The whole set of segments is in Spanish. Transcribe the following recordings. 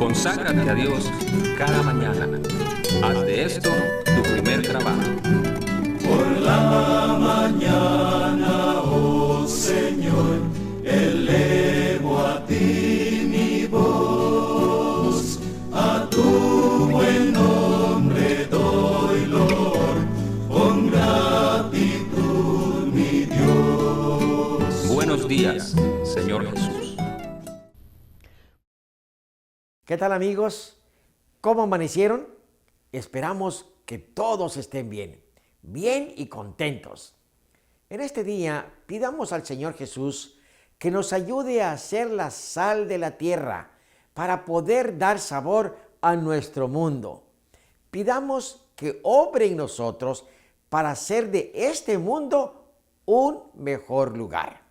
Conságrate a Dios cada mañana. Haz de esto tu primer trabajo. Por la mañana, oh Señor, elevo a ti mi voz, a tu buen nombre doy loor, con gratitud mi Dios. Buenos días, Señor Jesús. ¿Qué tal, amigos? ¿Cómo amanecieron? Esperamos que todos estén bien y contentos. En este día pidamos al Señor Jesús que nos ayude a ser la sal de la tierra para poder dar sabor a nuestro mundo. Pidamos que obre en nosotros para hacer de este mundo un mejor lugar.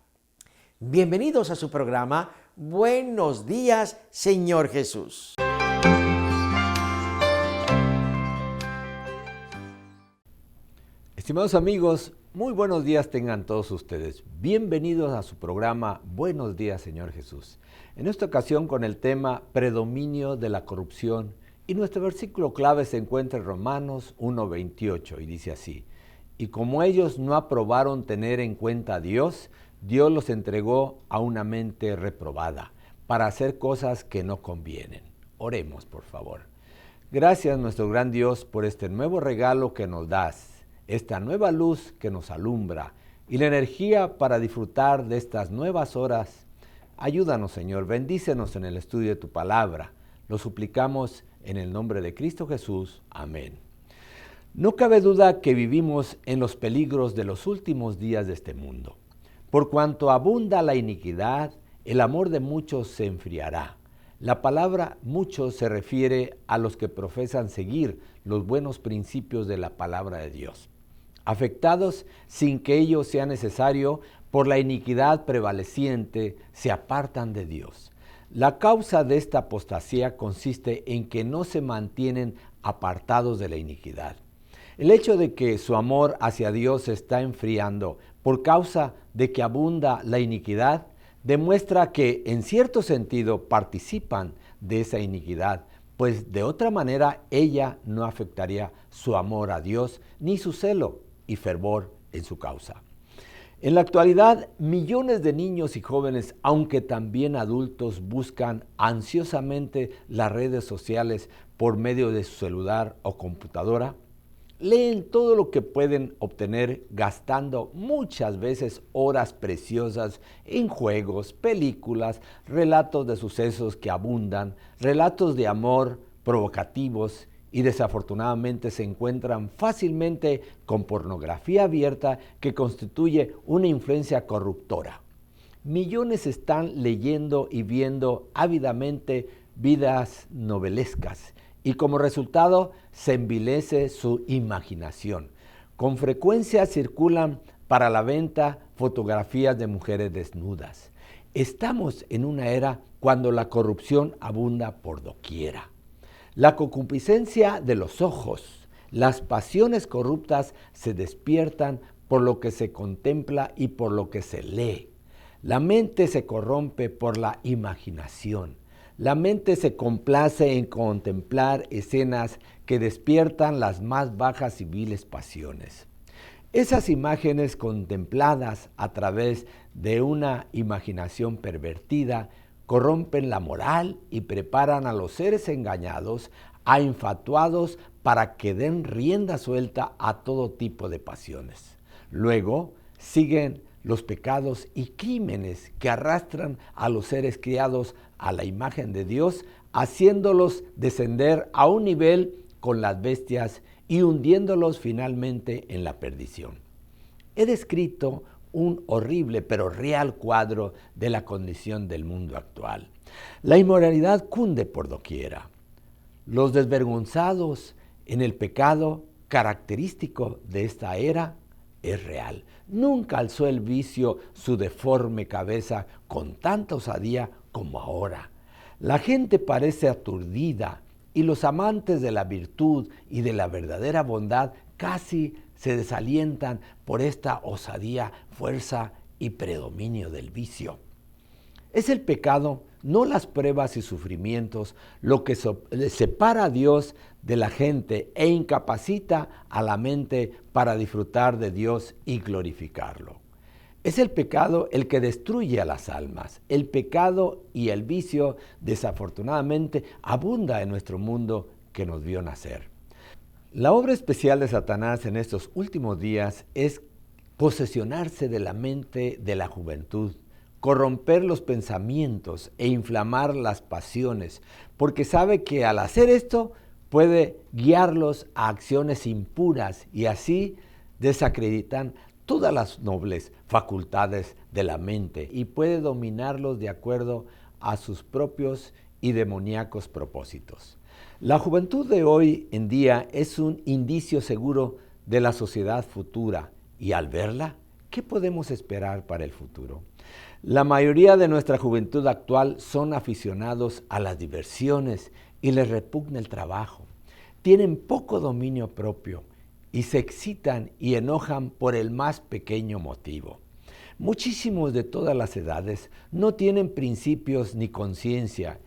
Bienvenidos a su programa Buenos días, Señor Jesús. Estimados amigos, muy buenos días tengan todos ustedes. Bienvenidos a su programa Buenos días, Señor Jesús. En esta ocasión con el tema Predominio de la corrupción, y nuestro versículo clave se encuentra en Romanos 1:28 y dice así: y como ellos no aprobaron tener en cuenta a Dios, Dios los entregó a una mente reprobada para hacer cosas que no convienen. Oremos, por favor. Gracias, nuestro gran Dios, por este nuevo regalo que nos das, esta nueva luz que nos alumbra y la energía para disfrutar de estas nuevas horas. Ayúdanos, Señor, bendícenos en el estudio de tu palabra. Lo suplicamos en el nombre de Cristo Jesús. Amén. No cabe duda que vivimos en los peligros de los últimos días de este mundo. Por cuanto abunda la iniquidad, el amor de muchos se enfriará. La palabra muchos se refiere a los que profesan seguir los buenos principios de la palabra de Dios, afectados sin que ello sea necesario por la iniquidad prevaleciente, se apartan de Dios. La causa de esta apostasía consiste en que no se mantienen apartados de la iniquidad. El hecho de que su amor hacia Dios se está enfriando por causa de que abunda la iniquidad demuestra que en cierto sentido participan de esa iniquidad, pues de otra manera ella no afectaría su amor a Dios ni su celo y fervor en su causa. En la actualidad, millones de niños y jóvenes, aunque también adultos, buscan ansiosamente las redes sociales por medio de su celular o computadora. Leen todo lo que pueden obtener gastando muchas veces horas preciosas en juegos, películas, relatos de sucesos que abundan, relatos de amor provocativos y desafortunadamente se encuentran fácilmente con pornografía abierta que constituye una influencia corruptora. Millones están leyendo y viendo ávidamente vidas novelescas y como resultado se envilece su imaginación. Con frecuencia circulan para la venta fotografías de mujeres desnudas. Estamos en una era cuando la corrupción abunda por doquiera. La concupiscencia de los ojos, las pasiones corruptas se despiertan por lo que se contempla y por lo que se lee. La mente se corrompe por la imaginación. La mente se complace en contemplar escenas que despiertan las más bajas y viles pasiones. Esas imágenes contempladas a través de una imaginación pervertida corrompen la moral y preparan a los seres engañados a infatuados para que den rienda suelta a todo tipo de pasiones. Luego siguen los pecados y crímenes que arrastran a los seres criados a la imagen de Dios, haciéndolos descender a un nivel con las bestias y hundiéndolos finalmente en la perdición. He descrito un horrible pero real cuadro de la condición del mundo actual. La inmoralidad cunde por doquiera. Los desvergonzados en el pecado característico de esta era es real. Nunca alzó el vicio su deforme cabeza con tanta osadía como ahora. La gente parece aturdida y los amantes de la virtud y de la verdadera bondad casi se desalientan por esta osadía, fuerza y predominio del vicio. Es el pecado, no las pruebas y sufrimientos, lo que separa a Dios de la gente e incapacita a la mente para disfrutar de Dios y glorificarlo. Es el pecado el que destruye a las almas. El pecado y el vicio, desafortunadamente, abunda en nuestro mundo que nos vio nacer. La obra especial de Satanás en estos últimos días es posesionarse de la mente de la juventud, corromper los pensamientos e inflamar las pasiones, porque sabe que al hacer esto puede guiarlos a acciones impuras y así desacreditan todas las nobles facultades de la mente y puede dominarlos de acuerdo a sus propios y demoníacos propósitos. La juventud de hoy en día es un indicio seguro de la sociedad futura y al verla, ¿qué podemos esperar para el futuro? La mayoría de nuestra juventud actual son aficionados a las diversiones y les repugna el trabajo. Tienen poco dominio propio y se excitan y enojan por el más pequeño motivo. Muchísimos de todas las edades no tienen principios ni conciencia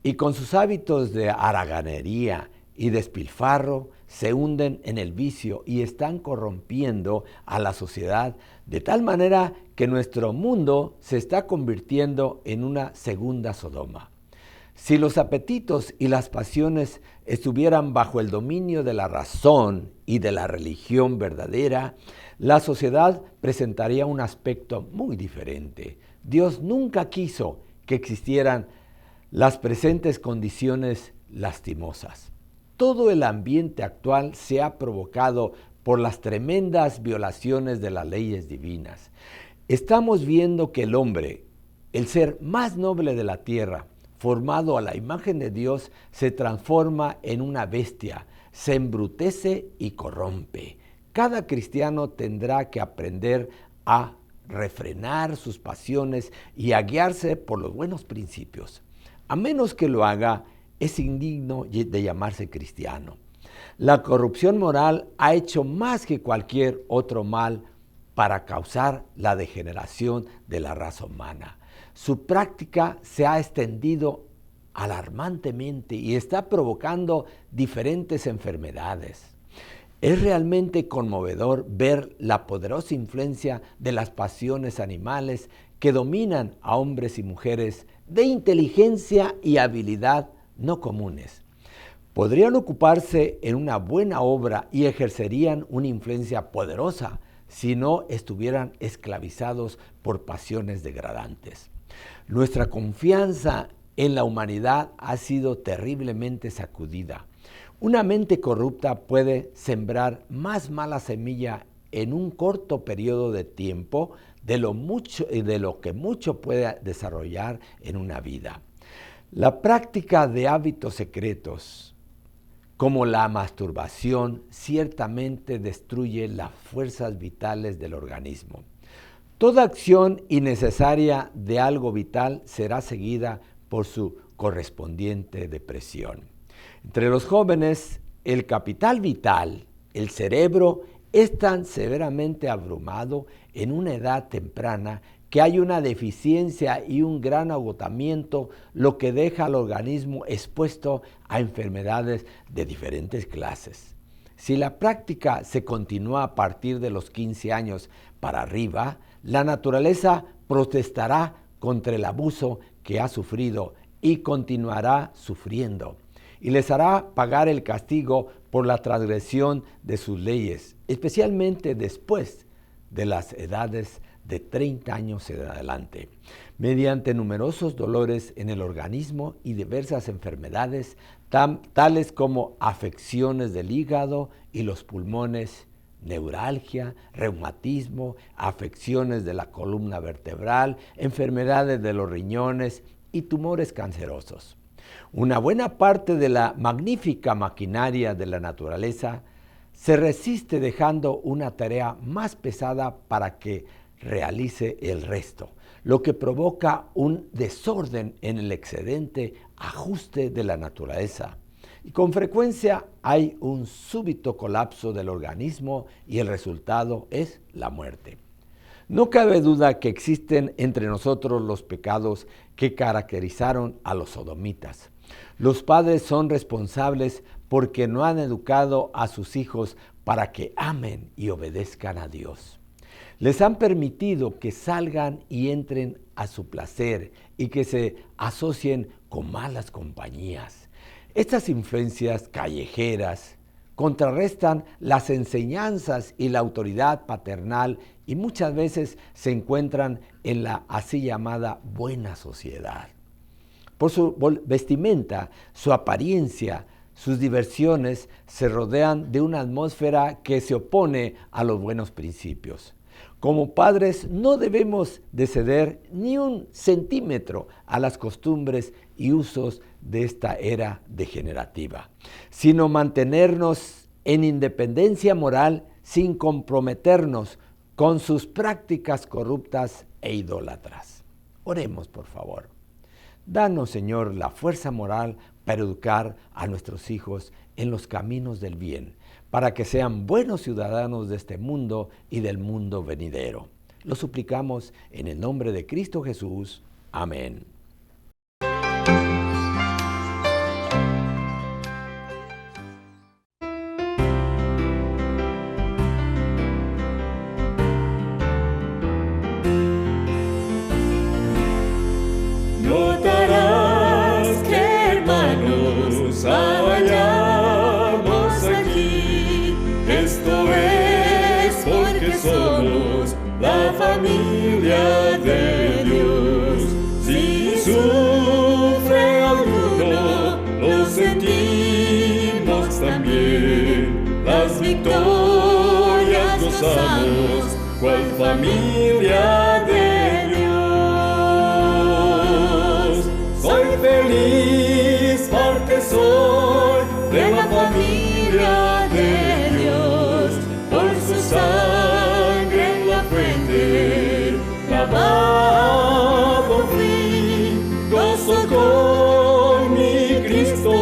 y con sus hábitos de haraganería y despilfarro se hunden en el vicio y están corrompiendo a la sociedad de tal manera que nuestro mundo se está convirtiendo en una segunda Sodoma. Si los apetitos y las pasiones estuvieran bajo el dominio de la razón y de la religión verdadera, la sociedad presentaría un aspecto muy diferente. Dios nunca quiso que existieran las presentes condiciones lastimosas. Todo el ambiente actual se ha provocado por las tremendas violaciones de las leyes divinas. Estamos viendo que el hombre, el ser más noble de la tierra, formado a la imagen de Dios, se transforma en una bestia, se embrutece y corrompe. Cada cristiano tendrá que aprender a refrenar sus pasiones y a guiarse por los buenos principios. A menos que lo haga, es indigno de llamarse cristiano. La corrupción moral ha hecho más que cualquier otro mal para causar la degeneración de la raza humana. Su práctica se ha extendido alarmantemente y está provocando diferentes enfermedades. Es realmente conmovedor ver la poderosa influencia de las pasiones animales que dominan a hombres y mujeres de inteligencia y habilidad no comunes. Podrían ocuparse en una buena obra y ejercerían una influencia poderosa si no estuvieran esclavizados por pasiones degradantes. Nuestra confianza en la humanidad ha sido terriblemente sacudida. Una mente corrupta puede sembrar más mala semilla en un corto periodo de tiempo de lo que mucho puede desarrollar en una vida. La práctica de hábitos secretos, como la masturbación, ciertamente destruye las fuerzas vitales del organismo. Toda acción innecesaria de algo vital será seguida por su correspondiente depresión. Entre los jóvenes, el capital vital, el cerebro, es tan severamente abrumado en una edad temprana que hay una deficiencia y un gran agotamiento, lo que deja al organismo expuesto a enfermedades de diferentes clases. Si la práctica se continúa a partir de los 15 años para arriba, la naturaleza protestará contra el abuso que ha sufrido y continuará sufriendo, y les hará pagar el castigo por la transgresión de sus leyes, especialmente después de las edades de 30 años en adelante, mediante numerosos dolores en el organismo y diversas enfermedades, tales como afecciones del hígado y los pulmones, neuralgia, reumatismo, afecciones de la columna vertebral, enfermedades de los riñones y tumores cancerosos. Una buena parte de la magnífica maquinaria de la naturaleza se resiste dejando una tarea más pesada para que realice el resto, lo que provoca un desorden en el excedente ajuste de la naturaleza. Y con frecuencia hay un súbito colapso del organismo y el resultado es la muerte. No cabe duda que existen entre nosotros los pecados que caracterizaron a los sodomitas. Los padres son responsables porque no han educado a sus hijos para que amen y obedezcan a Dios. Les han permitido que salgan y entren a su placer y que se asocien con malas compañías. Estas influencias callejeras contrarrestan las enseñanzas y la autoridad paternal y muchas veces se encuentran en la así llamada buena sociedad. Por su vestimenta, su apariencia, sus diversiones se rodean de una atmósfera que se opone a los buenos principios. Como padres no debemos de ceder ni un centímetro a las costumbres y usos de esta era degenerativa, sino mantenernos en independencia moral sin comprometernos con sus prácticas corruptas e idólatras. Oremos, por favor. Danos, Señor, la fuerza moral para educar a nuestros hijos en los caminos del bien, para que sean buenos ciudadanos de este mundo y del mundo venidero. Lo suplicamos en el nombre de Cristo Jesús. Amén. Notarás que, hermanos, hallamos aquí. Esto es porque somos la familia de Dios. Si sufre alguno, lo sentimos también. Las victorias gozamos, cual familia de Dios. Soy feliz porque soy de la familia de Dios. Por su sangre en la fuente, lavado fui, gozo con mi Cristo,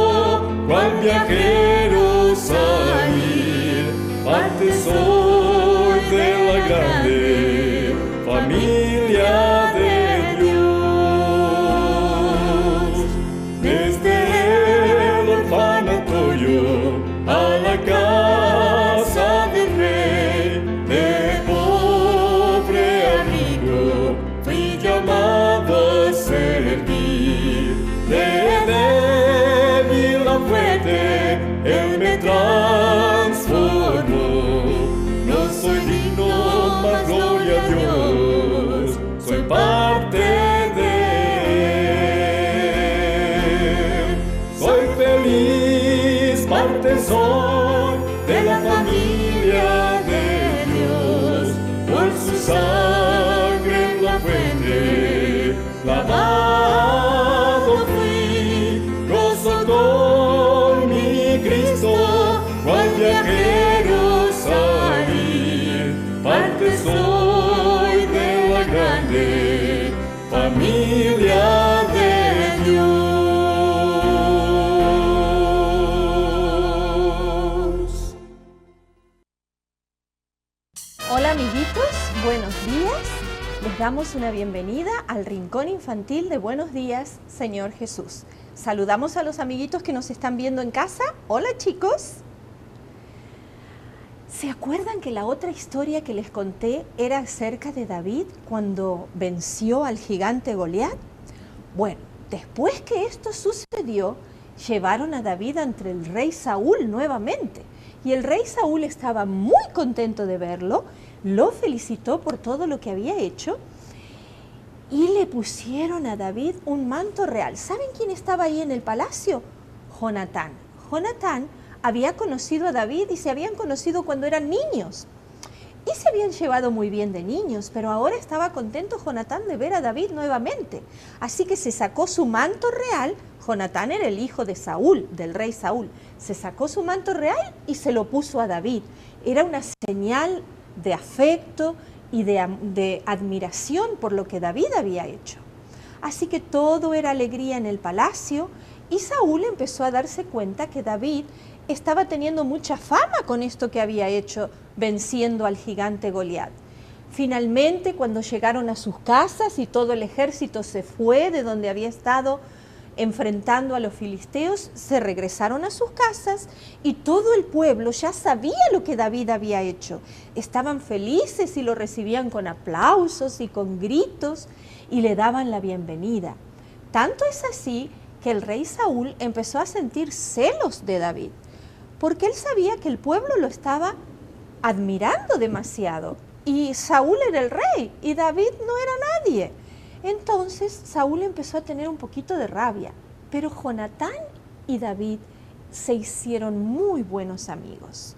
cual viajero salir. Parte soy de la grande familia de Dios. Desde el orfanatorio a la casa del rey, de pobre amigo fui llamado a servir. De débil a fuerte Él me transformó. No soy digno, mas gloria a Dios, soy parte de Él. Soy feliz, parte soy de la familia de Dios. Por su sangre en la fuente, lavado fui, gozo con mi Cristo, cual viajero salir. Parte soy de la grande familia de Dios. Hola amiguitos, buenos días. Les damos una bienvenida al Rincón Infantil de Buenos Días, Señor Jesús. Saludamos a los amiguitos que nos están viendo en casa. Hola chicos. ¿Se acuerdan que la otra historia que les conté era acerca de David cuando venció al gigante Goliat? Bueno, después que esto sucedió, llevaron a David ante el rey Saúl nuevamente. Y el rey Saúl estaba muy contento de verlo, lo felicitó por todo lo que había hecho y le pusieron a David un manto real. ¿Saben quién estaba ahí en el palacio? Jonatán. Jonatán había conocido a David y se habían conocido cuando eran niños. Y se habían llevado muy bien de niños, pero ahora estaba contento Jonatán de ver a David nuevamente. Así que se sacó su manto real. Jonatán era el hijo de Saúl, del rey Saúl. Se sacó su manto real y se lo puso a David. Era una señal de afecto y de admiración por lo que David había hecho. Así que todo era alegría en el palacio y Saúl empezó a darse cuenta que David estaba teniendo mucha fama con esto que había hecho venciendo al gigante Goliat. Finalmente, cuando llegaron a sus casas y todo el ejército se fue de donde había estado enfrentando a los filisteos, se regresaron a sus casas y todo el pueblo ya sabía lo que David había hecho. Estaban felices y lo recibían con aplausos y con gritos y le daban la bienvenida. Tanto es así que el rey Saúl empezó a sentir celos de David, porque él sabía que el pueblo lo estaba admirando demasiado. Y Saúl era el rey y David no era nadie. Entonces Saúl empezó a tener un poquito de rabia, pero Jonatán y David se hicieron muy buenos amigos.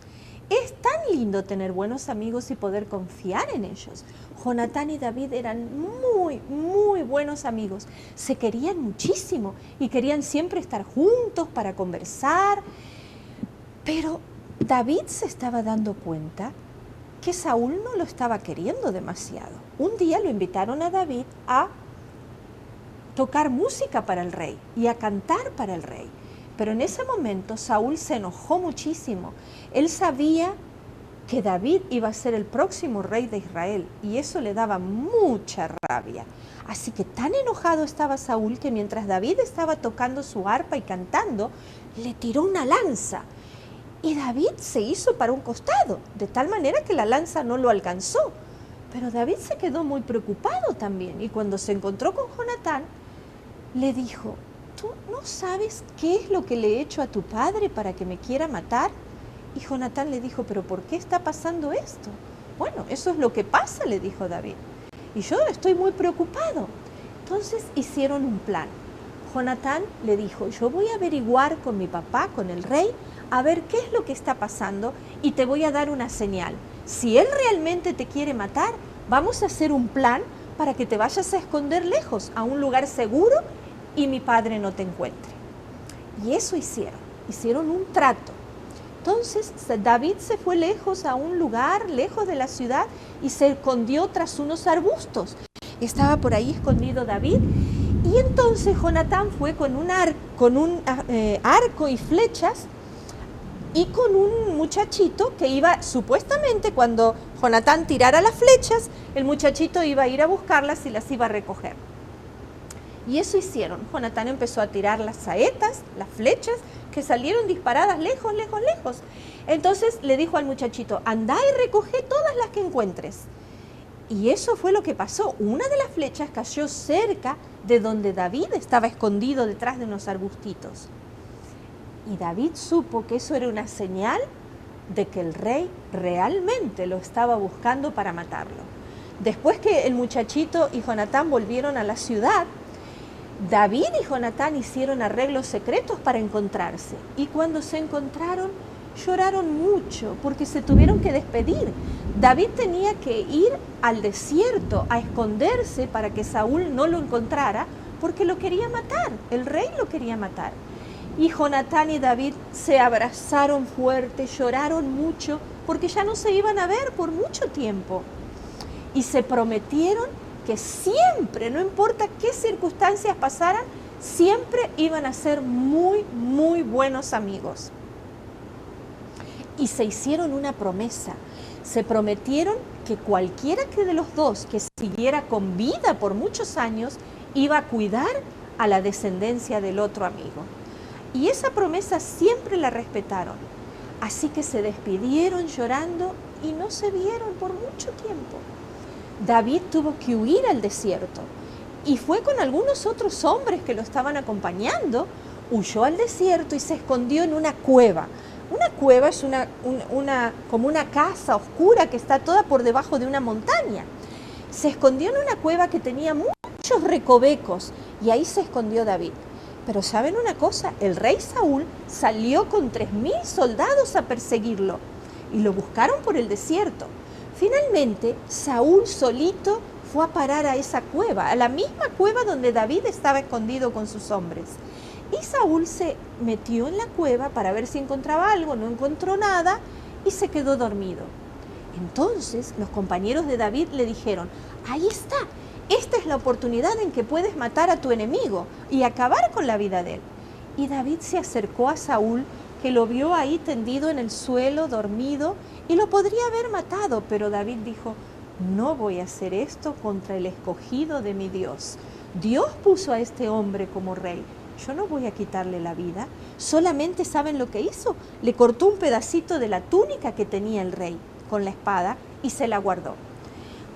Es tan lindo tener buenos amigos y poder confiar en ellos. Jonatán y David eran muy buenos amigos. Se querían muchísimo y querían siempre estar juntos para conversar. Pero David se estaba dando cuenta que Saúl no lo estaba queriendo demasiado. Un día lo invitaron a David a tocar música para el rey y a cantar para el rey. Pero en ese momento Saúl se enojó muchísimo. Él sabía que David iba a ser el próximo rey de Israel y eso le daba mucha rabia. Así que tan enojado estaba Saúl que mientras David estaba tocando su arpa y cantando, le tiró una lanza. Y David se hizo para un costado, de tal manera que la lanza no lo alcanzó. Pero David se quedó muy preocupado también y cuando se encontró con Jonatán, le dijo, ¿tú no sabes qué es lo que le he hecho a tu padre para que me quiera matar? Y Jonatán le dijo, ¿pero por qué está pasando esto? Bueno, eso es lo que pasa, le dijo David. Y yo estoy muy preocupado. Entonces hicieron un plan. Jonatán le dijo, yo voy a averiguar con mi papá, con el rey, a ver qué es lo que está pasando y te voy a dar una señal. Si él realmente te quiere matar, vamos a hacer un plan para que te vayas a esconder lejos, a un lugar seguro y mi padre no te encuentre. Y eso hicieron un trato. Entonces David se fue lejos a un lugar, lejos de la ciudad y se escondió tras unos arbustos. Estaba por ahí escondido David y entonces Jonatán fue con un arco y flechas y con un muchachito que iba, supuestamente cuando Jonatán tirara las flechas, el muchachito iba a ir a buscarlas y las iba a recoger. Y eso hicieron. Jonatán empezó a tirar las saetas, las flechas, que salieron disparadas lejos. Entonces le dijo al muchachito, anda y recoge todas las que encuentres. Y eso fue lo que pasó. Una de las flechas cayó cerca de donde David estaba escondido detrás de unos arbustitos. Y David supo que eso era una señal de que el rey realmente lo estaba buscando para matarlo. Después que el muchachito y Jonatán volvieron a la ciudad, David y Jonatán hicieron arreglos secretos para encontrarse. Y cuando se encontraron, lloraron mucho porque se tuvieron que despedir. David tenía que ir al desierto a esconderse para que Saúl no lo encontrara porque lo quería matar, el rey lo quería matar. Y Jonatán y David se abrazaron fuerte, lloraron mucho porque ya no se iban a ver por mucho tiempo. Y se prometieron que siempre, no importa qué circunstancias pasaran, siempre iban a ser muy buenos amigos. Y se hicieron una promesa. Se prometieron que cualquiera que de los dos que siguiera con vida por muchos años iba a cuidar a la descendencia del otro amigo. Y esa promesa siempre la respetaron. Así que se despidieron llorando y no se vieron por mucho tiempo. David tuvo que huir al desierto y fue con algunos otros hombres que lo estaban acompañando, huyó al desierto y se escondió en una cueva. Una cueva es como una casa oscura que está toda por debajo de una montaña. Se escondió en una cueva que tenía muchos recovecos y ahí se escondió David. Pero ¿saben una cosa? El rey Saúl salió con 3.000 soldados a perseguirlo y lo buscaron por el desierto. Finalmente, Saúl solito fue a parar a esa cueva, a la misma cueva donde David estaba escondido con sus hombres. Y Saúl se metió en la cueva para ver si encontraba algo, no encontró nada y se quedó dormido. Entonces los compañeros de David le dijeron, ahí está, esta es la oportunidad en que puedes matar a tu enemigo y acabar con la vida de él. Y David se acercó a Saúl, que lo vio ahí tendido en el suelo, dormido, y lo podría haber matado, pero David dijo, no voy a hacer esto contra el escogido de mi Dios. Dios puso a este hombre como rey. Yo no voy a quitarle la vida. Solamente, ¿saben lo que hizo? Le cortó un pedacito de la túnica que tenía el rey con la espada y se la guardó.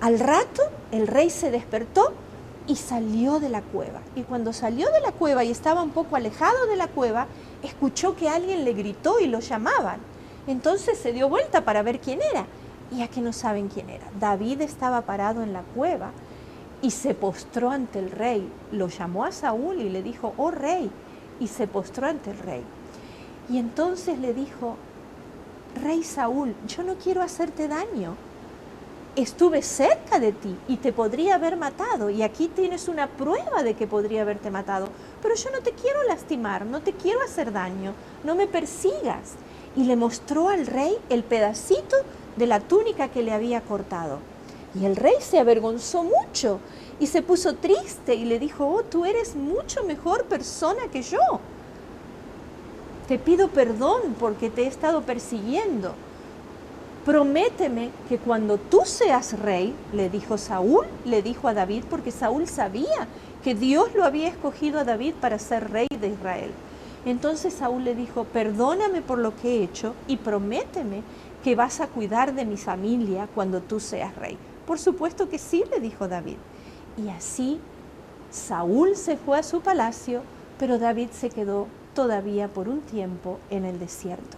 Al rato, el rey se despertó y salió de la cueva. Y cuando salió de la cueva y estaba un poco alejado de la cueva, escuchó que alguien le gritó y lo llamaban. Entonces se dio vuelta para ver quién era. Y aquí no saben quién era. David estaba parado en la cueva y se postró ante el rey. Lo llamó a Saúl y le dijo, oh rey, y se postró ante el rey. Y entonces le dijo, rey Saúl, yo no quiero hacerte daño. Estuve cerca de ti y te podría haber matado, y aquí tienes una prueba de que podría haberte matado, pero yo no te quiero lastimar, no te quiero hacer daño, no me persigas. Y le mostró al rey el pedacito de la túnica que le había cortado. Y el rey se avergonzó mucho y se puso triste y le dijo, oh, tú eres mucho mejor persona que yo. Te pido perdón porque te he estado persiguiendo. Prométeme que cuando tú seas rey, le dijo Saúl, le dijo a David, porque Saúl sabía que Dios lo había escogido a David para ser rey de Israel. Entonces Saúl le dijo, perdóname por lo que he hecho y prométeme que vas a cuidar de mi familia cuando tú seas rey. Por supuesto que sí, le dijo David. Y así Saúl se fue a su palacio, pero David se quedó todavía por un tiempo en el desierto.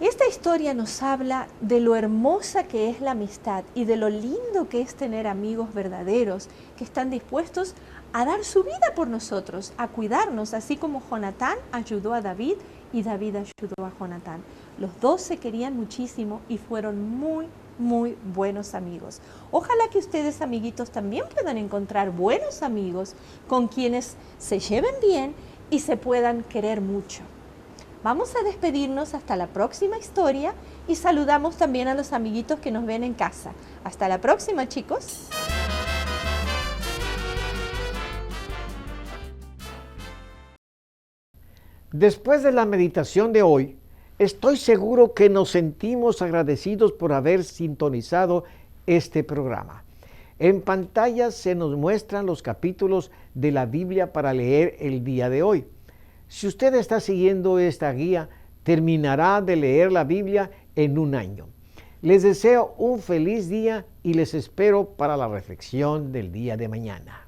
Esta historia nos habla de lo hermosa que es la amistad y de lo lindo que es tener amigos verdaderos que están dispuestos a dar su vida por nosotros, a cuidarnos, así como Jonatán ayudó a David y David ayudó a Jonatán. Los dos se querían muchísimo y fueron muy buenos amigos. Ojalá que ustedes, amiguitos, también puedan encontrar buenos amigos con quienes se lleven bien y se puedan querer mucho. Vamos a despedirnos hasta la próxima historia y saludamos también a los amiguitos que nos ven en casa. Hasta la próxima, chicos. Después de la meditación de hoy, estoy seguro que nos sentimos agradecidos por haber sintonizado este programa. En pantalla se nos muestran los capítulos de la Biblia para leer el día de hoy. Si usted está siguiendo esta guía, terminará de leer la Biblia en un año. Les deseo un feliz día y les espero para la reflexión del día de mañana.